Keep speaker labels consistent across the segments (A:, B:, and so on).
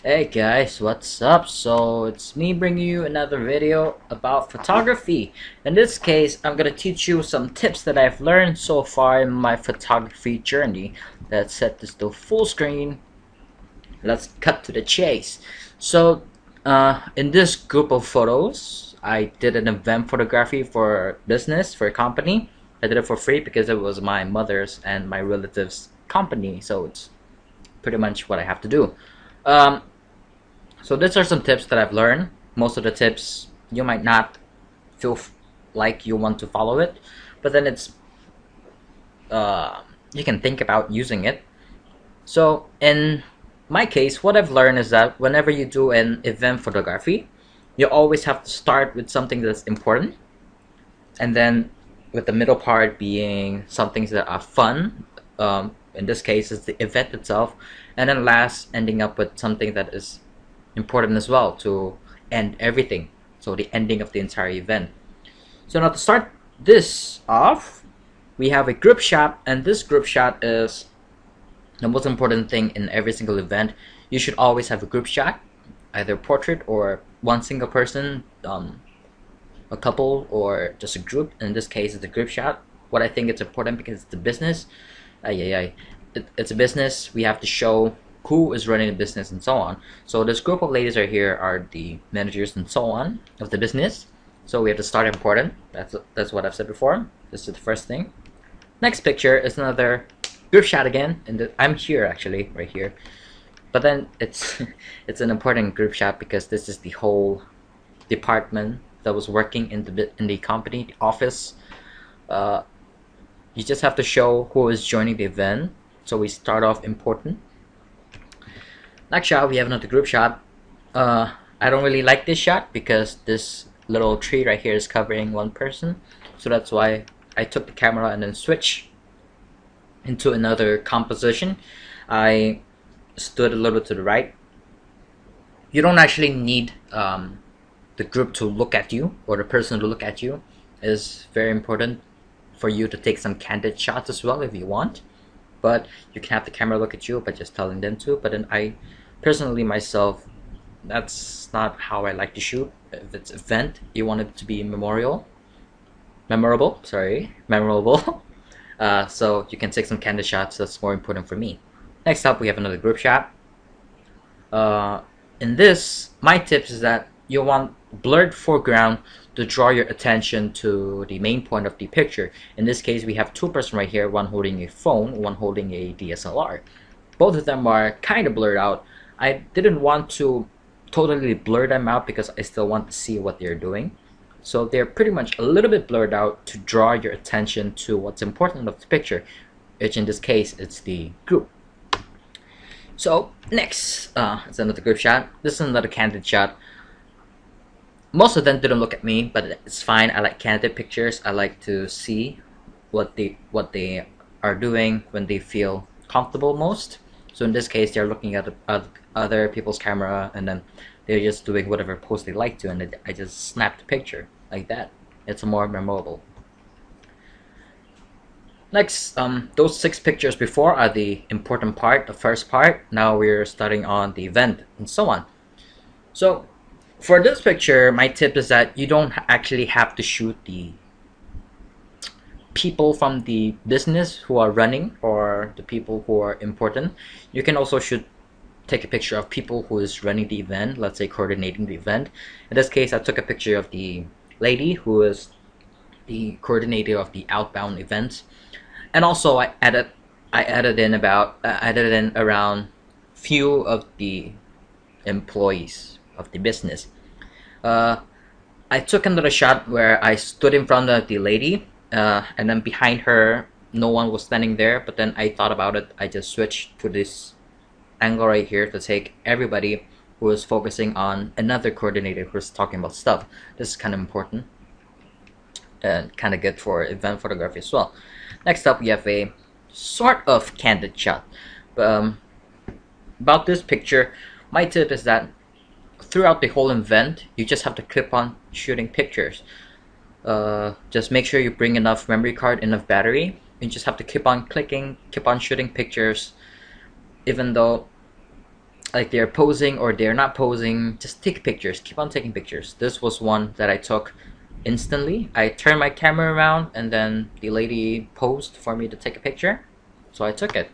A: Hey guys, what's up? So it's me bringing you another video about photography. In this case, I'm gonna teach you some tips that I've learned so far in my photography journey. Let's set this to full screen. Let's cut to the chase. So in this group of photos, I did an event photography for business, for a company. I did it for free because it was my mother's and my relatives' company, so it's pretty much what I have to do. Um, so these are some tips that I've learned. Most of the tips you might not feel like you want to follow it, but then it's uh, you can think about using it. So in my case, what I've learned is that whenever you do an event photography, you always have to start with something that's important, and then with the middle part being some things that are fun. In this case, is the event itself, and then last ending up with something that is important as well to end everything. So the ending of the entire event. So now to start this off, we have a group shot, and this group shot is the most important thing in every single event. You should always have a group shot, either portrait or one single person, a couple, or just a group. In this case, it's a group shot. What I think it's important because it's a business. It's a business. We have to show who is running the business and so on. So this group of ladies right here are the managers and so on of the business. So we have to start important. That's what I've said before. This is the first thing. Next picture is another group shot again, and I'm here actually, right here. But then it's it's an important group shot because this is the whole department that was working in the company, the office. Uh, you just have to show who is joining the event. So we start off important. Next shot, we have another group shot. I don't really like this shot because this little tree right here is covering one person. So that's why I took the camera and then switched into another composition. I stood a little to the right. You don't actually need the group to look at you or the person to look at you. Is very important for you to take some candid shots as well if you want. But you can have the camera look at you by just telling them to. But then I personally myself, that's not how I like to shoot. If it's event, you want it to be memorable, sorry, memorable. So you can take some candid shots. That's more important for me. Next up, we have another group shot. In this, my tips is that you want blurred foreground to draw your attention to the main point of the picture. In this case, we have two persons right here, one holding a phone, one holding a DSLR. Both of them are kind of blurred out. I didn't want to totally blur them out because I still want to see what they're doing. So they're pretty much a little bit blurred out to draw your attention to what's important of the picture, which in this case, it's the group. So next, it's another group shot. This is another candid shot. Most of them didn't look at me, but it's fine. I like candid pictures. I like to see what they are doing when they feel comfortable most. So in this case, they're looking at other people's camera, and then they're just doing whatever pose they like to, and I just snapped a picture like that. It's more memorable. Next, those 6 pictures before are the important part, the first part. Now we're starting on the event and so on. So for this picture, my tip is that you don't actually have to shoot the people from the business who are running or the people who are important. You can also take a picture of people who is running the event, let's say coordinating the event. In this case, I took a picture of the lady who is the coordinator of the outbound events. And also I added in around few of the employees of the business. I took another shot where I stood in front of the lady, and then behind her no one was standing there, but then I thought about it. I just switched to this angle right here to take everybody who was focusing on another coordinator who was talking about stuff. This is kind of important and kind of good for event photography as well. Next up, we have a sort of candid shot. About this picture, my tip is that throughout the whole event, you just have to keep on shooting pictures. Just make sure you bring enough memory card, enough battery. You just have to keep on clicking, keep on shooting pictures, even though like they're posing or they're not posing, just take pictures. Keep on taking pictures. This was one that I took instantly. I turned my camera around and then the lady posed for me to take a picture, so I took it.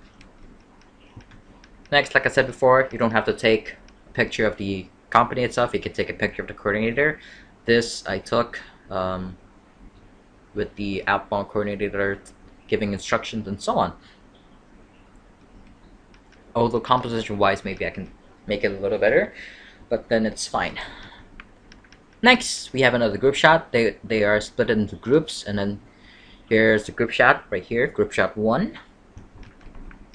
A: Next, like I said before, you don't have to take a picture of the company itself. You can take a picture of the coordinator. This I took with the outbound coordinator giving instructions and so on. Although composition wise maybe I can make it a little better, but then it's fine. Next we have another group shot. They are split into groups, and then here's the group shot right here, group shot 1.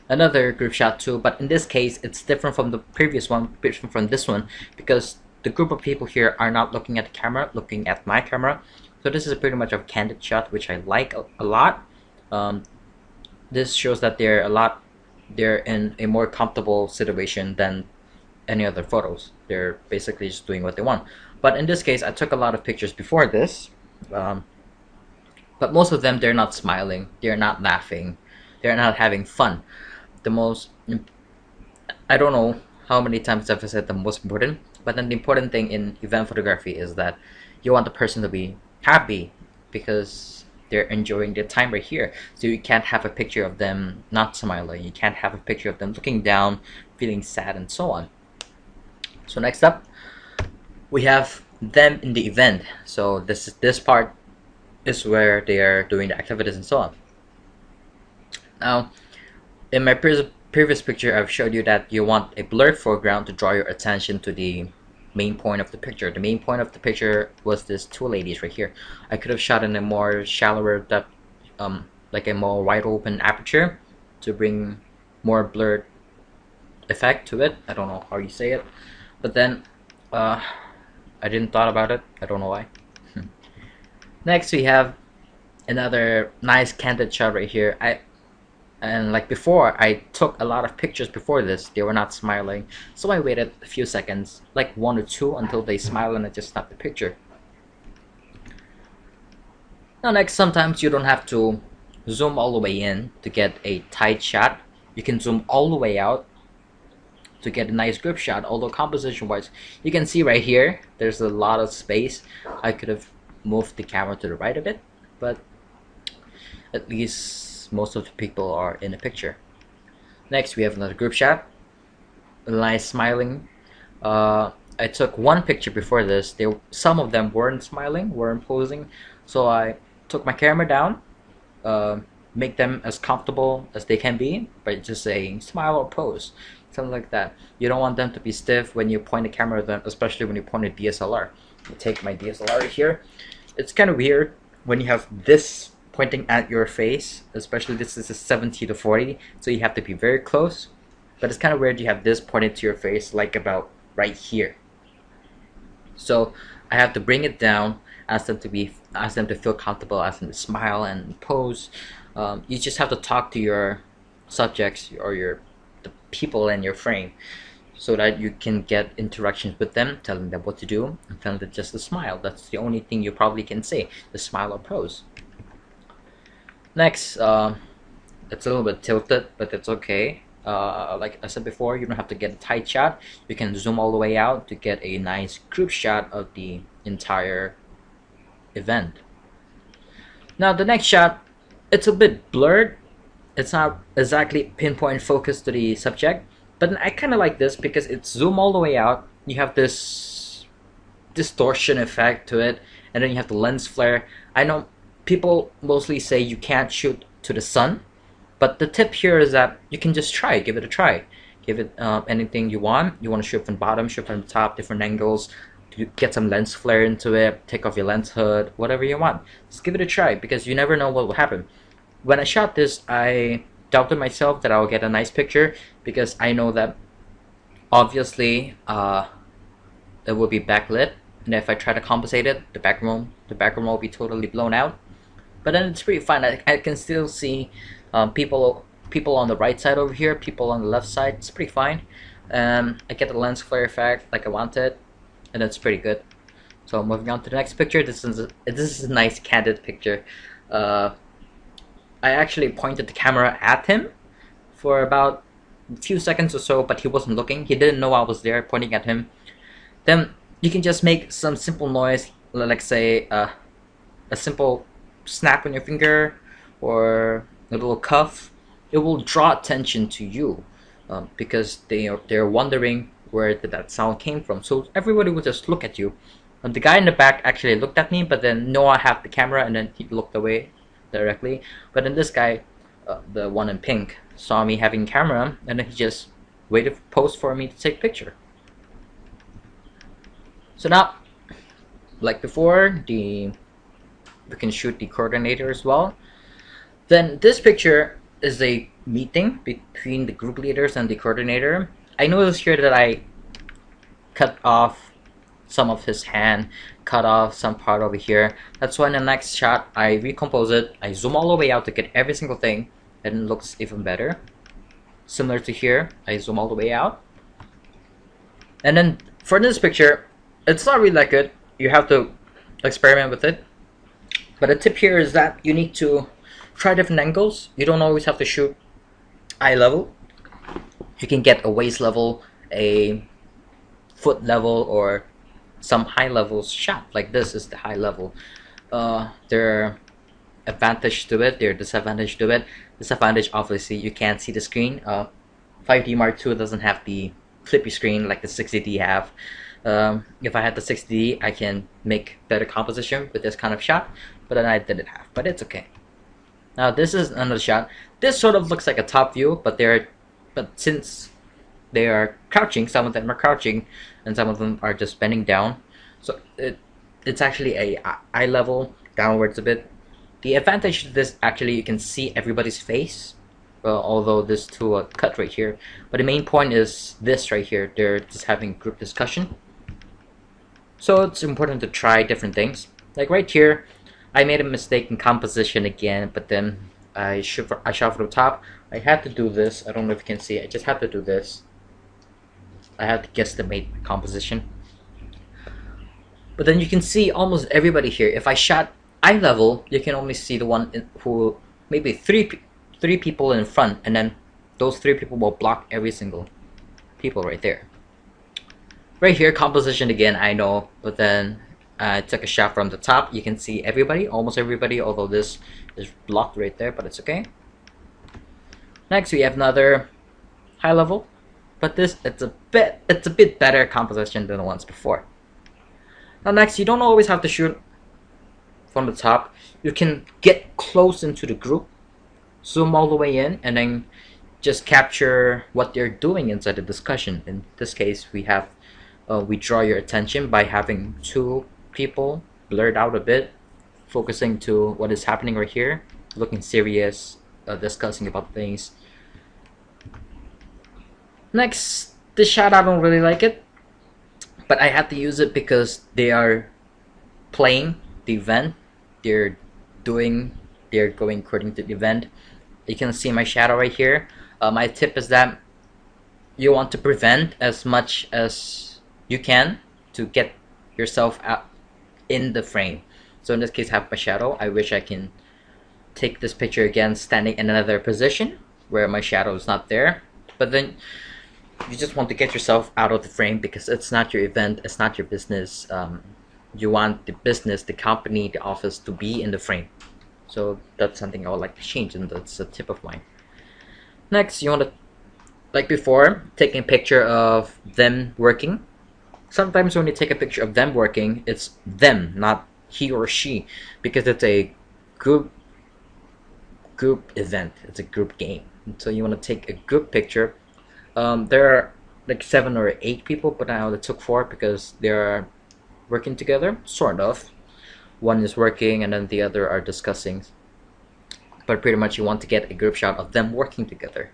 A: Another group shot 2, but in this case it's different from the previous one, different from this one, because the group of people here are not looking at the camera, looking at my camera. So this is pretty much a candid shot, which I like a lot. This shows that they're in a more comfortable situation than any other photos. They're basically just doing what they want. But in this case, I took a lot of pictures before this, but most of them, they're not smiling, they're not laughing, they're not having fun. I don't know how many times I've said the most important, but then the important thing in event photography is that you want the person to be happy because they're enjoying their time right here. So you can't have a picture of them not smiling, you can't have a picture of them looking down, feeling sad, and so on. So next up, we have them in the event. So this part is where they are doing the activities and so on. Now, in my previous picture, I've showed you that you want a blurred foreground to draw your attention to the main point of the picture. The main point of the picture was these two ladies right here. I could have shot in a more shallower depth, like a more wide open aperture to bring more blurred effect to it. I don't know how you say it, but then I didn't thought about it. I don't know why. Next we have another nice candid shot right here. And like before, I took a lot of pictures before this. They were not smiling, so I waited a few seconds, like 1 or 2, until they smile, and I just snapped the picture. Now next, sometimes you don't have to zoom all the way in to get a tight shot. You can zoom all the way out to get a nice group shot. Although composition wise, you can see right here there's a lot of space. I could have moved the camera to the right a bit, but at least most of the people are in the picture. Next we have another group shot, a nice smiling. I took one picture before this. Some of them weren't smiling, weren't posing, so I took my camera down, make them as comfortable as they can be by just saying smile or pose, something like that. You don't want them to be stiff when you point the camera at them, especially when you point a DSLR. I take my DSLR here. It's kind of weird when you have this pointing at your face, especially this is a 70-40, so you have to be very close. But it's kind of weird you have this pointed to your face, like about right here. So I have to bring it down, ask them to feel comfortable, ask them to smile and pose. You just have to talk to your subjects or the people in your frame, so that you can get interactions with them, telling them what to do, and telling them just to smile. That's the only thing you probably can say, the smile or pose. Next, it's a little bit tilted, but it's okay. Like I said before, you don't have to get a tight shot. You can zoom all the way out to get a nice group shot of the entire event. Now the next shot, it's a bit blurred. It's not exactly pinpoint focus to the subject, but I kind of like this because it's zoom all the way out. You have this distortion effect to it, and then you have the lens flare. I know people mostly say you can't shoot to the sun, but the tip here is that you can just try, give it a try. Give it anything you want. You want to shoot from bottom, shoot from the top, different angles, to get some lens flare into it, take off your lens hood, whatever you want. Just give it a try, because you never know what will happen. When I shot this, I doubted myself that I would get a nice picture, because I know that obviously it will be backlit, and if I try to compensate it, the background will be totally blown out. But then it's pretty fine. I can still see people on the right side over here, people on the left side. It's pretty fine. I get the lens flare effect like I wanted, and that's pretty good. So moving on to the next picture. This is a nice candid picture. I actually pointed the camera at him for about a few seconds or so, but he wasn't looking. He didn't know I was there pointing at him. Then you can just make some simple noise, like say a simple snap on your finger or a little cuff. It will draw attention to you because they're wondering where that sound came from. So everybody will just look at you. And the guy in the back actually looked at me, but then no, I have the camera, and then he looked away directly. But then this guy, the one in pink, saw me having camera, and then he just waited for pose for me to take picture. So now, like before, we can shoot the coordinator as well. Then this picture is a meeting between the group leaders and the coordinator. I noticed here that I cut off some of his hand, cut off some part over here. That's why in the next shot I recompose it. I zoom all the way out to get every single thing, and it looks even better. Similar to here, I zoom all the way out. And then for this picture, it's not really that good. You have to experiment with it. But a tip here is that you need to try different angles. You don't always have to shoot eye level. You can get a waist level, a foot level, or some high level shot. Like this is the high level. There are advantage to it, there are disadvantage to it. Disadvantage, obviously, you can't see the screen. 5D Mark II doesn't have the flippy screen like the 60D have. If I had the 60D, I can make better composition with this kind of shot, but then I didn't have. But it's okay. Now this is another shot. This sort of looks like a top view, but since they are crouching, some of them are crouching, and some of them are just bending down. So it's actually a eye level downwards a bit. The advantage to this, actually, you can see everybody's face. Although this two cut right here, but the main point is this right here. They're just having group discussion. So it's important to try different things. Like right here, I made a mistake in composition again, but then I shot from the top. I had to do this. I don't know if you can see. I just had to do this. I had to guesstimate composition. But then you can see almost everybody here. If I shot eye level, you can only see the one who maybe three people in front, and then those 3 people will block every single people right there. Right here, composition again, I know, but then I took a shot from the top. You can see everybody, almost everybody, although this is blocked right there, but it's okay. Next, we have another high level, but it's a bit better composition than the ones before. Now next, you don't always have to shoot from the top. You can get close into the group, zoom all the way in, and then just capture what they're doing inside the discussion. In this case, we draw your attention by having 2 people blurred out a bit, focusing to what is happening right here, looking serious, discussing about things. Next, this shot, I don't really like it, but I had to use it because they are playing the event. They're going according to the event. You can see my shadow right here. My tip is that you want to prevent as much as you can to get yourself out in the frame. So in this case, I have my shadow. I wish I can take this picture again standing in another position where my shadow is not there, but then you just want to get yourself out of the frame because it's not your event, it's not your business. You want the business, the company, the office to be in the frame. So that's something I would like to change, and that's a tip of mine. Next, you want to, like before, taking a picture of them working. Sometimes when you take a picture of them working, it's them, not he or she, because it's a group event. It's a group game. So you want to take a group picture. There are like 7 or 8 people, but I only took 4 because they're working together, sort of. One is working and then the other are discussing. But pretty much you want to get a group shot of them working together.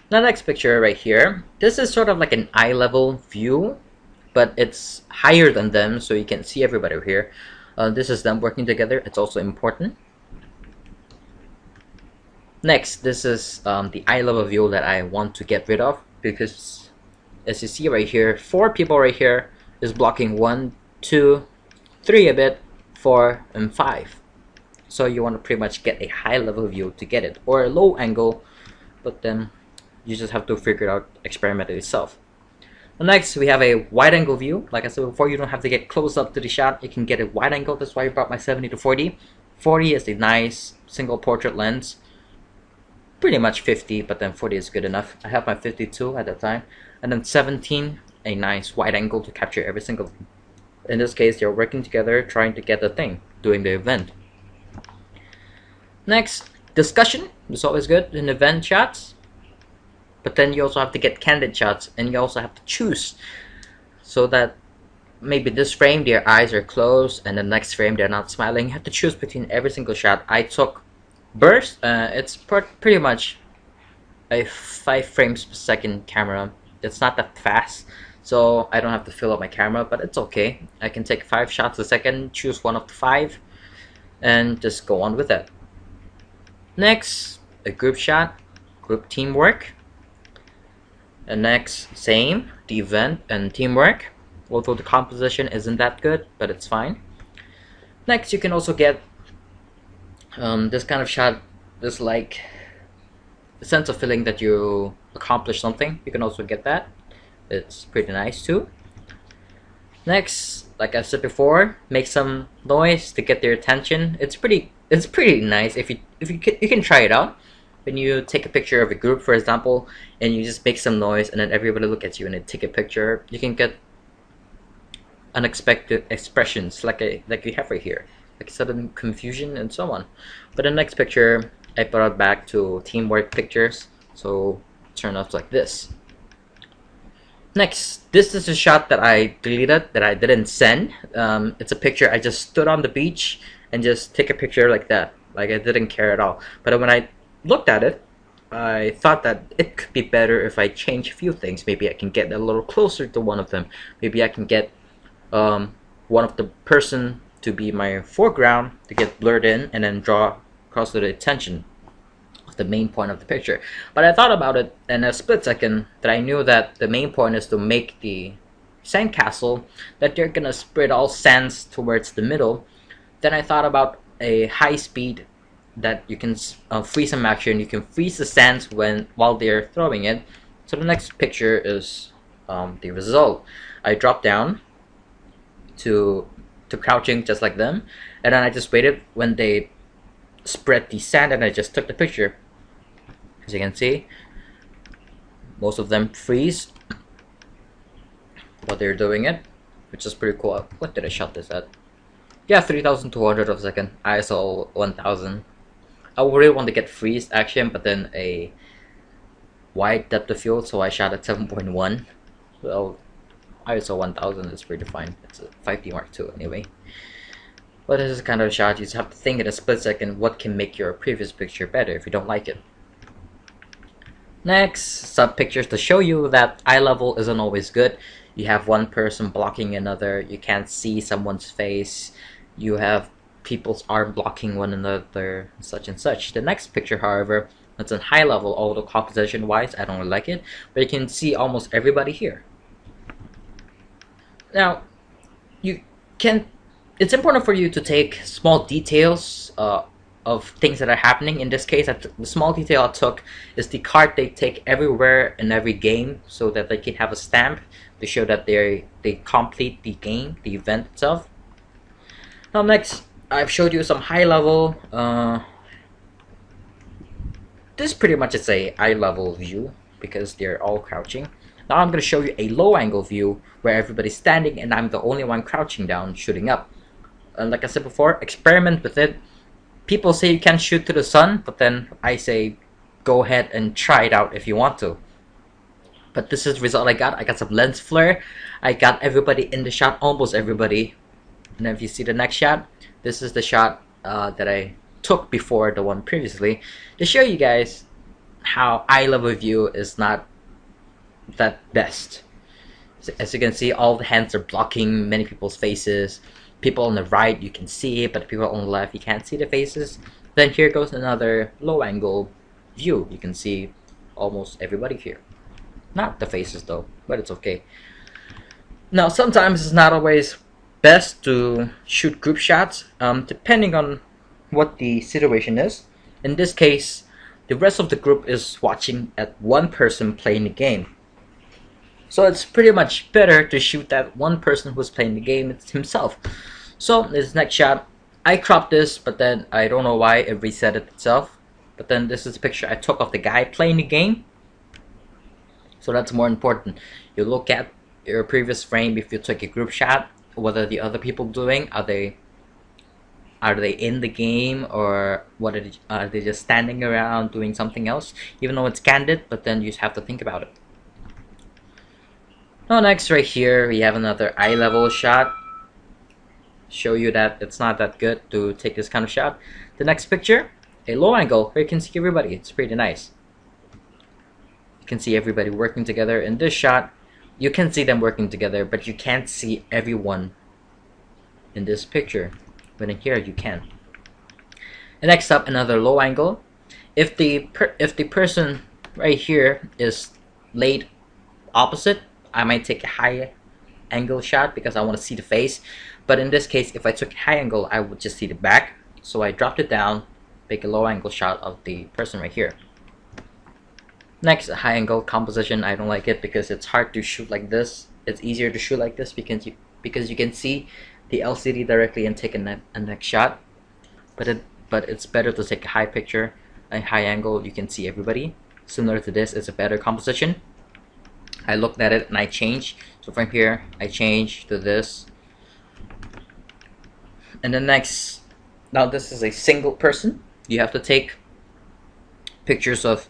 A: The next picture right here, this is sort of like an eye level view, but it's higher than them, so you can see everybody here. This is them working together. It's also important. Next, this is the eye level view that I want to get rid of, because as you see right here, 4 people right here is blocking 1, 2, 3 a bit, 4, and 5. So you want to pretty much get a high level view to get it, or a low angle, but then you just have to figure it out, experiment it yourself. Next, we have a wide angle view. Like I said before, you don't have to get close up to the shot. You can get a wide angle. That's why I brought my 70 to 40. 40 is a nice single portrait lens. Pretty much 50, but then 40 is good enough. I have my 52 at that time. And then 17, a nice wide angle to capture every single thing. In this case, you're working together, trying to get the thing, doing the event. Next, discussion is always good in event shots. But then you also have to get candid shots, and you also have to choose so that maybe this frame their eyes are closed and the next frame they're not smiling. You have to choose between every single shot. I took burst. It's pretty much a 5 frames per second camera. It's not that fast, so I don't have to fill up my camera, but it's okay. I can take 5 shots a second, choose one of the 5, and just go on with it. Next, a group shot, group teamwork. And next, same, the event and teamwork, although the composition isn't that good, but it's fine. Next, you can also get this kind of shot, this like a sense of feeling that you accomplished something. You can also get that. It's pretty nice too. Next, like I said before, make some noise to get their attention. It's pretty nice if you can try it out. When you take a picture of a group, for example, and you just make some noise, and then everybody look at you and they take a picture, you can get unexpected expressions like you have right here, like sudden confusion and so on. But the next picture, I brought it back to teamwork pictures, so turn off like this. Next, this is a shot that I deleted, that I didn't send. It's a picture I just stood on the beach and just take a picture like that, like I didn't care at all. But when I looked at it, I thought that it could be better if I change a few things. Maybe I can get a little closer to one of them. Maybe I can get one of the person to be my foreground to get blurred in, and then draw across to the attention of the main point of the picture. But I thought about it in a split second that I knew that the main point is to make the sandcastle, that they're gonna spread all sands towards the middle. Then I thought about a high speed that you can freeze some action. You can freeze the sands while they're throwing it. So the next picture is the result. I dropped down to crouching just like them, and then I just waited when they spread the sand, and I just took the picture. As you can see, most of them freeze while they're doing it, which is pretty cool. What did I shot this at? Yeah, 3200 of a second, ISO 1000. I really want to get freeze action, but then a wide depth of field, so I shot at 7.1. Well, ISO 1000 is pretty fine. It's a 5D Mark II anyway. But this is kind of a shot you just have to think in a split second what can make your previous picture better if you don't like it. Next, some pictures to show you that eye level isn't always good. You have one person blocking another, you can't see someone's face, you have people's arm blocking one another, such and such. The next picture, however, it's in high level, although composition wise I don't really like it, but you can see almost everybody here. Now, it's important for you to take small details of things that are happening. In this case, the small detail I took is the card they take everywhere in every game, so that they can have a stamp to show that they complete the game, the event itself. Now next, I've showed you some high level. This pretty much is a eye level view because they're all crouching. Now I'm going to show you a low angle view where everybody's standing and I'm the only one crouching down shooting up. And like I said before, experiment with it. People say you can't shoot to the sun, but then I say go ahead and try it out if you want to. But this is the result I got. I got some lens flare. I got everybody in the shot, almost everybody. And if you see the next shot, this is the shot that I took before the one previously, to show you guys how eye level view is not that best. So as you can see, all the hands are blocking many people's faces. People on the right you can see it, but people on the left you can't see the faces. Then here goes another low angle view. You can see almost everybody here. Not the faces though, but it's okay. Now sometimes it's not always best to shoot group shots, depending on what the situation is. In this case, the rest of the group is watching at one person playing the game. So it's pretty much better to shoot that one person who's playing the game himself. So this next shot, I cropped this, but then I don't know why it reset it itself. But then this is a picture I took of the guy playing the game. So that's more important. You look at your previous frame if you took a group shot. What are the other people doing? Are they in the game, or are they just standing around doing something else? Even though it's candid, but then you just have to think about it. Now next, right here we have another eye level shot. Show you that it's not that good to take this kind of shot. The next picture, a low angle where you can see everybody. It's pretty nice. You can see everybody working together. In this shot, you can see them working together, but you can't see everyone in this picture. But in here you can. And next up, another low angle. If the person right here is laid opposite, I might take a high angle shot because I want to see the face. But in this case, if I took a high angle, I would just see the back. So I dropped it down, make a low angle shot of the person right here. Next, a high angle composition. I don't like it because it's hard to shoot like this. It's easier to shoot like this because you can see the LCD directly and take a next shot. But it's better to take a high picture, a high angle. You can see everybody. Similar to this, it's a better composition. I looked at it and I changed. So from here, I changed to this. And then next, now this is a single person. You have to take pictures of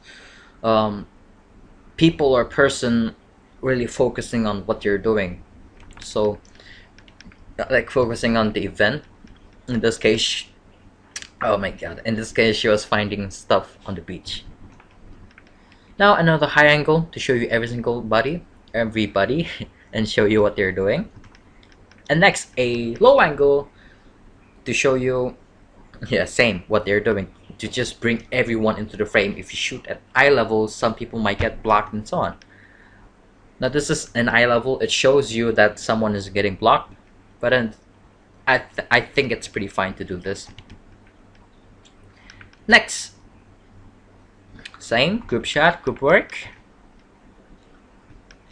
A: people or person really focusing on what you're doing. So like focusing on the event. In this case, oh my god, in this case she was finding stuff on the beach. Now another high angle to show you everybody and show you what they're doing. And next, a low angle to show you, yeah, same, what they're doing, to just bring everyone into the frame. If you shoot at eye level, some people might get blocked and so on. Now this is an eye level. It shows you that someone is getting blocked, but then I think it's pretty fine to do this. Next, same group shot, group work,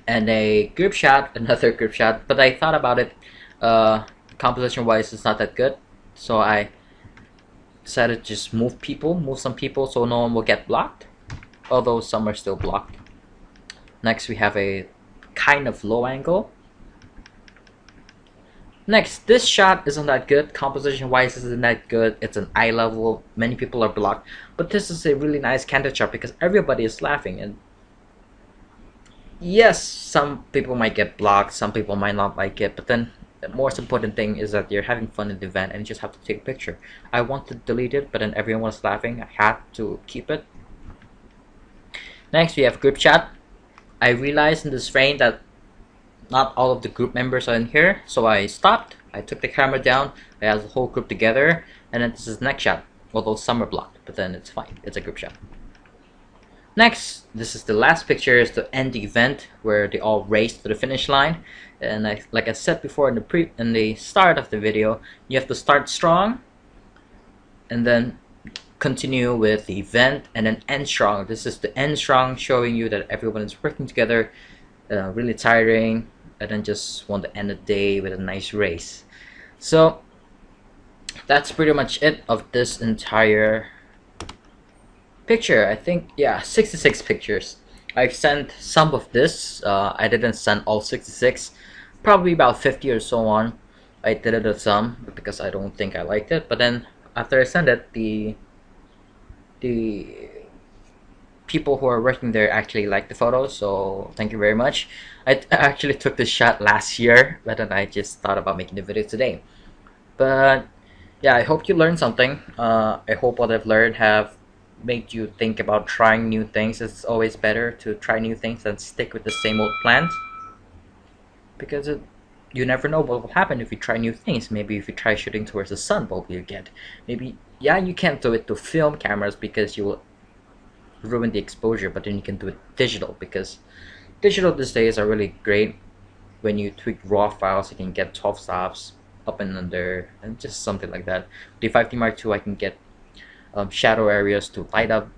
A: and a group shot, another group shot. But I thought about it, composition wise it's not that good, so I decided to just move some people so no one will get blocked, although some are still blocked. Next we have a kind of low angle. Next, this shot isn't that good, composition wise isn't that good. It's an eye level, many people are blocked, but this is a really nice candid shot because everybody is laughing. And yes, some people might get blocked, some people might not like it, but then the most important thing is that you're having fun in the event and you just have to take a picture. I want to delete it, but then everyone was laughing, I had to keep it. Next we have group shot. I realized in this frame that not all of the group members are in here, so I stopped, I took the camera down, I had the whole group together, and then this is the next shot, although some are blocked, but then it's fine, it's a group shot. Next, this is the last picture, is to end the event where they all race to the finish line. And like I said before in the start of the video, you have to start strong and then continue with the event and then end strong. This is the end strong, showing you that everyone is working together, really tiring, and then just want to end the day with a nice race. So that's pretty much it of this entire picture. I think, yeah, 66 pictures. I've sent some of this, I didn't send all 66, probably about 50 or so on. I deleted some because I don't think I liked it, but then after I sent it, the people who are working there actually liked the photos, so thank you very much. I actually took this shot last year, but then I just thought about making the video today. But yeah, I hope you learned something. I hope what I've learned have made you think about trying new things. It's always better to try new things than stick with the same old plans, because you never know what will happen if you try new things. Maybe if you try shooting towards the sun, what will you get? Maybe, yeah, you can't do it to film cameras because you will ruin the exposure, but then you can do it digital, because digital these days are really great. When you tweak raw files, you can get 12 stops up and under and just something like that. The 5D Mark II, I can get shadow areas to light up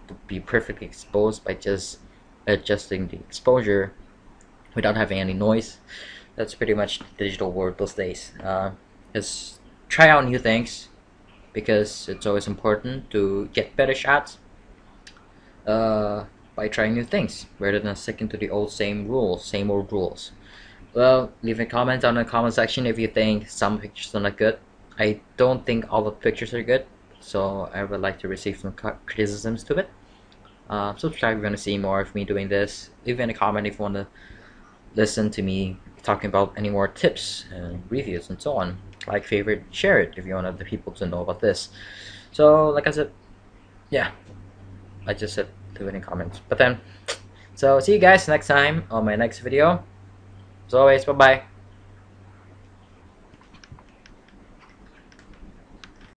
A: to be perfectly exposed by just adjusting the exposure without having any noise. That's pretty much the digital world those days. Just try out new things because it's always important to get better shots by trying new things rather than sticking to the same old rules. Well, leave a comment on the comment section if you think some pictures are not good. I don't think all the pictures are good, so I would like to receive some criticisms to it. Subscribe if you want to see more of me doing this. Leave in a comment if you want to listen to me talking about any more tips and reviews and so on. Like, favorite, share it if you want other people to know about this. So, like I said, yeah, I just said leave it in comments. But then, so see you guys next time on my next video. As always, bye bye.